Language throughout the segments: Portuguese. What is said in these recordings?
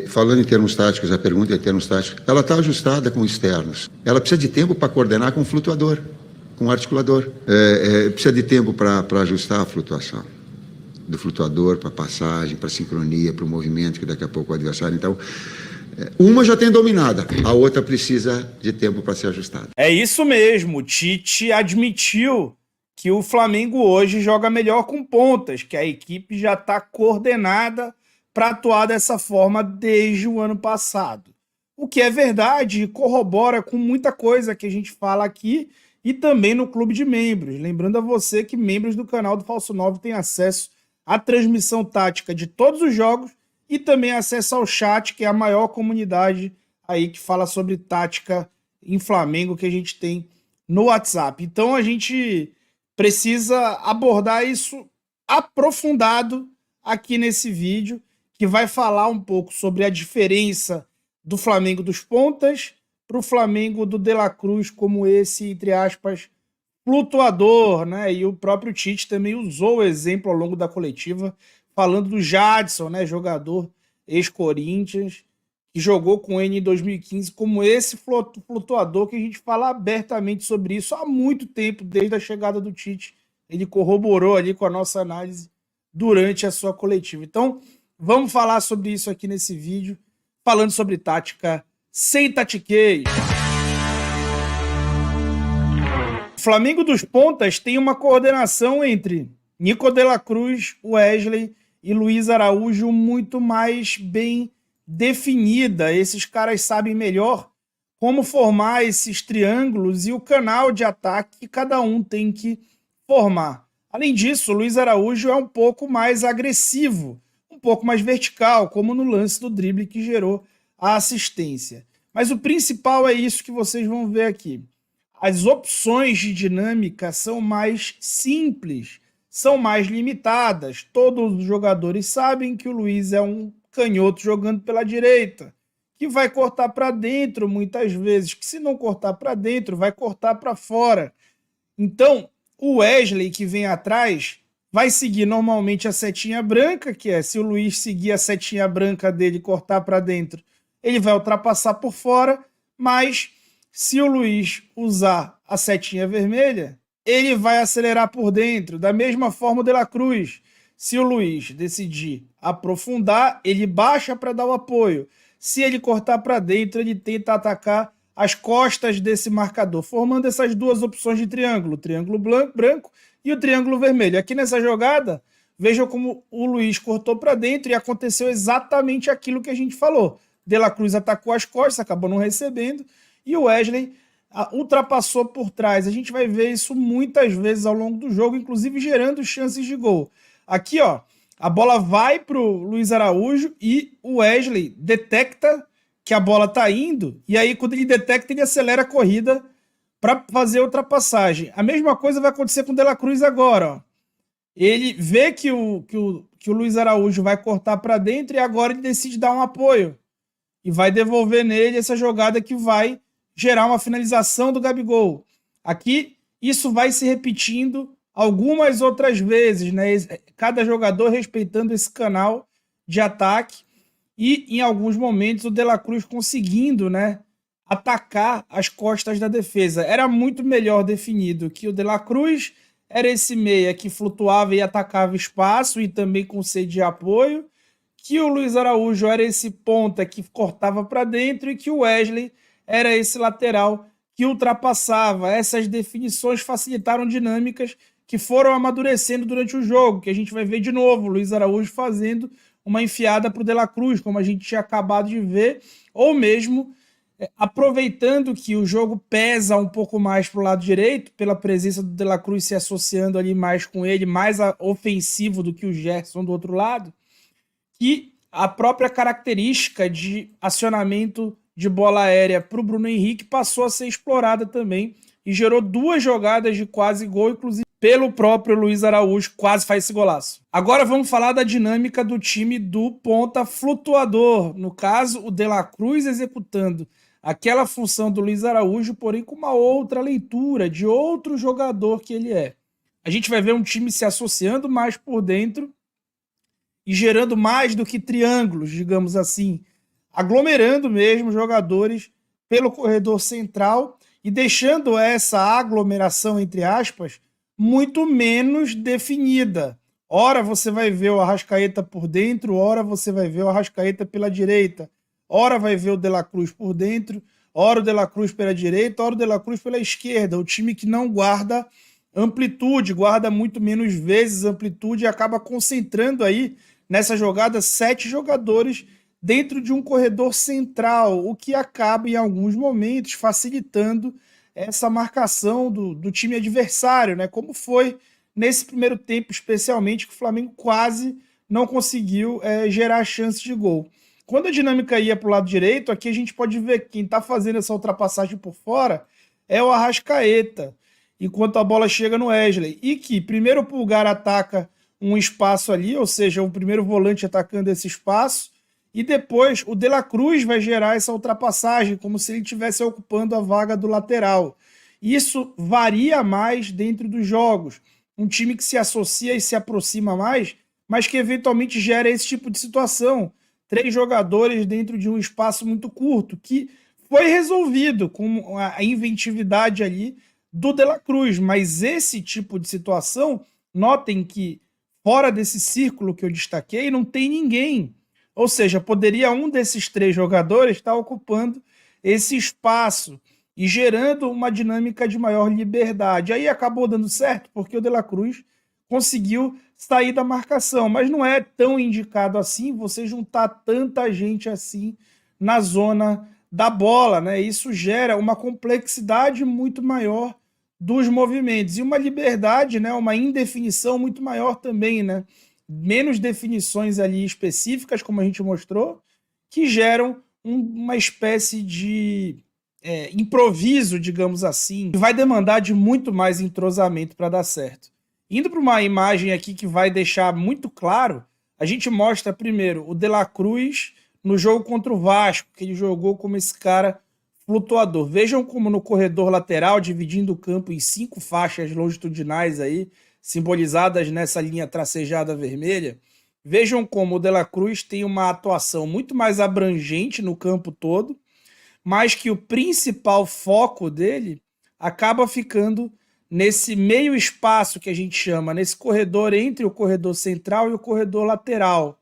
Falando em termos táticos, a pergunta é em termos táticos, ela está ajustada com externos. Ela precisa de tempo para coordenar com o flutuador, com o articulador. Precisa de tempo para ajustar a flutuação do flutuador para passagem, para sincronia, para o movimento que daqui a pouco o adversário. Então, uma já tem dominada, a outra precisa de tempo para ser ajustada. É isso mesmo, o Tite admitiu que o Flamengo hoje joga melhor com pontas, que a equipe já está coordenada para atuar dessa forma desde o ano passado. O que é verdade e corrobora com muita coisa que a gente fala aqui e também no clube de membros. Lembrando a você que membros do canal do Falso 9 têm acesso à transmissão tática de todos os jogos e também acesso ao chat, que é a maior comunidade aí que fala sobre tática em Flamengo que a gente tem no WhatsApp. Então a gente precisa abordar isso aprofundado aqui nesse vídeo, que vai falar um pouco sobre a diferença do Flamengo dos pontas para o Flamengo do De La Cruz como esse, entre aspas, flutuador, né? E o próprio Tite também usou o exemplo ao longo da coletiva, falando do Jadson, né? Jogador ex-Corinthians, que jogou com ele em 2015, como esse flutuador que a gente fala abertamente sobre isso há muito tempo, desde a chegada do Tite. Ele corroborou ali com a nossa análise durante a sua coletiva. Então, vamos falar sobre isso aqui nesse vídeo, falando sobre tática sem tatiqueio. O Flamengo dos pontas tem uma coordenação entre Nico de la Cruz, Wesley e Luiz Araújo muito mais bem definida. Esses caras sabem melhor como formar esses triângulos e o canal de ataque que cada um tem que formar. Além disso, o Luiz Araújo é um pouco mais agressivo, um pouco mais vertical, como no lance do drible que gerou a assistência. Mas o principal é isso que vocês vão ver aqui. As opções de dinâmica são mais simples, são mais limitadas. Todos os jogadores sabem que o Luiz é um canhoto jogando pela direita, que vai cortar para dentro muitas vezes, que se não cortar para dentro, vai cortar para fora. Então, o Wesley, que vem atrás, vai seguir normalmente a setinha branca, que é, se o Luiz seguir a setinha branca dele e cortar para dentro, ele vai ultrapassar por fora, mas se o Luiz usar a setinha vermelha, ele vai acelerar por dentro. Da mesma forma o De La Cruz. Se o Luiz decidir aprofundar, ele baixa para dar o apoio. Se ele cortar para dentro, ele tenta atacar as costas desse marcador, formando essas duas opções de triângulo, o triângulo branco e o triângulo vermelho. Aqui nessa jogada, vejam como o Luiz cortou para dentro e aconteceu exatamente aquilo que a gente falou. De La Cruz atacou as costas, acabou não recebendo, e o Wesley ultrapassou por trás. A gente vai ver isso muitas vezes ao longo do jogo, inclusive gerando chances de gol. Aqui, ó, a bola vai para o Luiz Araújo e o Wesley detecta que a bola está indo, e aí quando ele detecta, ele acelera a corrida para fazer a ultrapassagem. A mesma coisa vai acontecer com o De La Cruz agora, ó. Ele vê que o Luiz Araújo vai cortar para dentro e agora ele decide dar um apoio e vai devolver nele essa jogada que vai gerar uma finalização do Gabigol. Aqui, isso vai se repetindo algumas outras vezes, né? Cada jogador respeitando esse canal de ataque e, em alguns momentos, o De La Cruz conseguindo, né, atacar as costas da defesa. Era muito melhor definido que o De La Cruz era esse meia que flutuava e atacava espaço e também concedia apoio, que o Luiz Araújo era esse ponta que cortava para dentro e que o Wesley era esse lateral que ultrapassava. Essas definições facilitaram dinâmicas que foram amadurecendo durante o jogo, que a gente vai ver de novo o Luiz Araújo fazendo uma enfiada para o De La Cruz, como a gente tinha acabado de ver, ou mesmo aproveitando que o jogo pesa um pouco mais para o lado direito, pela presença do De La Cruz se associando ali mais com ele, mais ofensivo do que o Gerson do outro lado, que a própria característica de acionamento de bola aérea para o Bruno Henrique passou a ser explorada também e gerou duas jogadas de quase gol, inclusive pelo próprio Luiz Araújo, quase faz esse golaço. Agora vamos falar da dinâmica do time do ponta flutuador. No caso, o De La Cruz executando aquela função do Luiz Araújo, porém com uma outra leitura de outro jogador que ele é. A gente vai ver um time se associando mais por dentro e gerando mais do que triângulos, digamos assim, aglomerando mesmo jogadores pelo corredor central e deixando essa aglomeração, entre aspas, muito menos definida. Ora você vai ver o Arrascaeta por dentro, ora você vai ver o Arrascaeta pela direita, ora vai ver o De La Cruz por dentro, ora o De La Cruz pela direita, ora o De La Cruz pela esquerda. O time que não guarda amplitude, guarda muito menos vezes amplitude e acaba concentrando aí nessa jogada 7 jogadores dentro de um corredor central, o que acaba em alguns momentos facilitando essa marcação do time adversário, né? Como foi nesse primeiro tempo, especialmente, que o Flamengo quase não conseguiu gerar chances de gol. Quando a dinâmica ia para o lado direito, aqui a gente pode ver que quem está fazendo essa ultrapassagem por fora é o Arrascaeta, enquanto a bola chega no Wesley. E que primeiro o Pulgar ataca um espaço ali, ou seja, o primeiro volante atacando esse espaço, e depois o De La Cruz vai gerar essa ultrapassagem, como se ele estivesse ocupando a vaga do lateral. Isso varia mais dentro dos jogos. Um time que se associa e se aproxima mais, mas que eventualmente gera esse tipo de situação. 3 jogadores dentro de um espaço muito curto, que foi resolvido com a inventividade ali do De La Cruz. Mas esse tipo de situação, notem que fora desse círculo que eu destaquei, não tem ninguém. Ou seja, poderia um desses 3 jogadores estar ocupando esse espaço e gerando uma dinâmica de maior liberdade. Aí acabou dando certo, porque o De La Cruz conseguiu sair da marcação, mas não é tão indicado assim você juntar tanta gente assim na zona da bola, né? Isso gera uma complexidade muito maior dos movimentos e uma liberdade, né? Uma indefinição muito maior também, né? Menos definições ali específicas, como a gente mostrou, que geram uma espécie de improviso, digamos assim, que vai demandar de muito mais entrosamento para dar certo. Indo para uma imagem aqui que vai deixar muito claro, a gente mostra primeiro o De La Cruz no jogo contra o Vasco, que ele jogou como esse cara flutuador. Vejam como no corredor lateral, dividindo o campo em 5 faixas longitudinais aí, simbolizadas nessa linha tracejada vermelha, vejam como o De La Cruz tem uma atuação muito mais abrangente no campo todo, mas que o principal foco dele acaba ficando nesse meio espaço que a gente chama, nesse corredor entre o corredor central e o corredor lateral.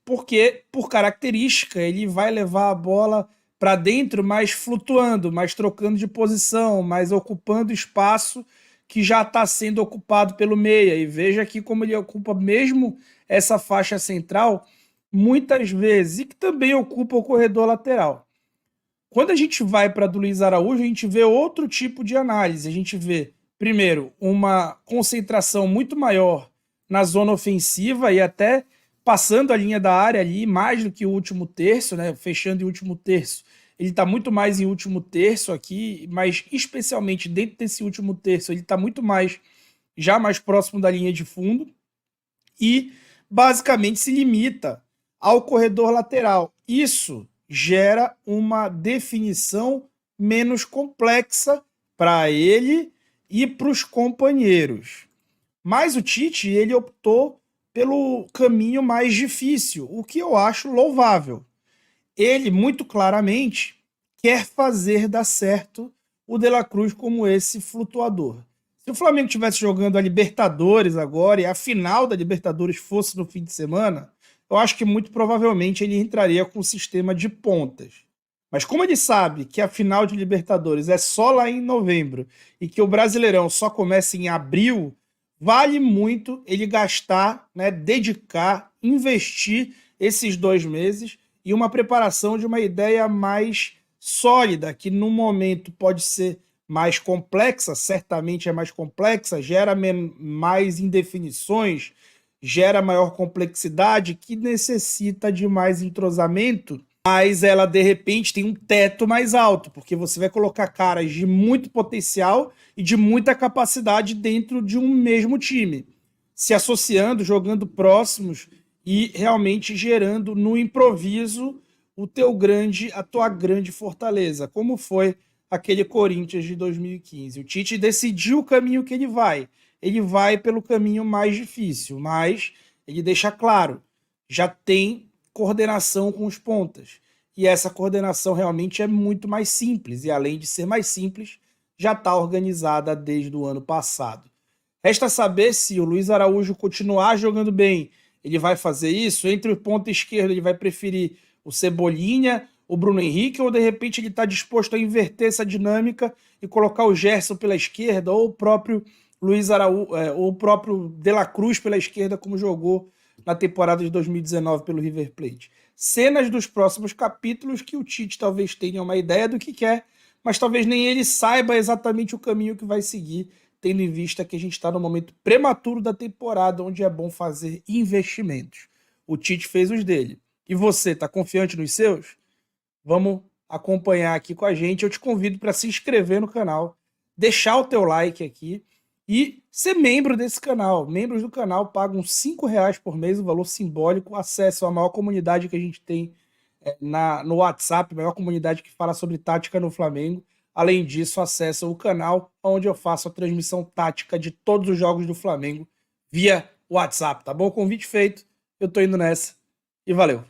Porque, por característica, ele vai levar a bola para dentro, mais flutuando, mais trocando de posição, mais ocupando espaço que já está sendo ocupado pelo meia. E veja aqui como ele ocupa mesmo essa faixa central muitas vezes, e que também ocupa o corredor lateral. Quando a gente vai para do Luiz Araújo, a gente vê outro tipo de análise. A gente vê, primeiro, uma concentração muito maior na zona ofensiva e até passando a linha da área ali, mais do que o último terço, né? Fechando em último terço. Ele está muito mais em último terço aqui, mas especialmente dentro desse último terço, ele está muito mais, já mais próximo da linha de fundo e basicamente se limita ao corredor lateral. Isso gera uma definição menos complexa para ele e para os companheiros. Mas o Tite, ele optou pelo caminho mais difícil, o que eu acho louvável. Ele, muito claramente, quer fazer dar certo o De La Cruz como esse flutuador. Se o Flamengo estivesse jogando a Libertadores agora e a final da Libertadores fosse no fim de semana, eu acho que muito provavelmente ele entraria com o sistema de pontas. Mas como ele sabe que a final de Libertadores é só lá em novembro e que o Brasileirão só começa em abril, vale muito ele gastar, né, dedicar, investir esses 2 meses e uma preparação de uma ideia mais sólida, que no momento pode ser mais complexa, certamente é mais complexa, gera mais indefinições, gera maior complexidade, que necessita de mais entrosamento, mas ela de repente tem um teto mais alto, porque você vai colocar caras de muito potencial e de muita capacidade dentro de um mesmo time, se associando, jogando próximos e realmente gerando no improviso a tua grande fortaleza, como foi aquele Corinthians de 2015. O Tite decidiu o caminho que ele vai pelo caminho mais difícil, mas ele deixa claro, já tem coordenação com os pontas. E essa coordenação realmente é muito mais simples, e além de ser mais simples, já está organizada desde o ano passado. Resta saber se o Luiz Araújo continuar jogando bem, ele vai fazer isso. Entre o ponta esquerdo, ele vai preferir o Cebolinha, o Bruno Henrique, ou de repente ele está disposto a inverter essa dinâmica e colocar o Gerson pela esquerda, ou o próprio Luiz Araújo, ou o próprio De La Cruz pela esquerda, como jogou na temporada de 2019 pelo River Plate. Cenas dos próximos capítulos que o Tite talvez tenha uma ideia do que quer, mas talvez nem ele saiba exatamente o caminho que vai seguir, tendo em vista que a gente está no momento prematuro da temporada, onde é bom fazer investimentos. O Tite fez os dele. E você, está confiante nos seus? Vamos acompanhar aqui com a gente. Eu te convido para se inscrever no canal, deixar o teu like aqui e ser membro desse canal. Membros do canal pagam R$5 por mês, um valor simbólico, acesso à maior comunidade que a gente tem no WhatsApp, a maior comunidade que fala sobre tática no Flamengo. Além disso, acessa o canal onde eu faço a transmissão tática de todos os jogos do Flamengo via WhatsApp, tá bom? Convite feito, eu tô indo nessa e valeu!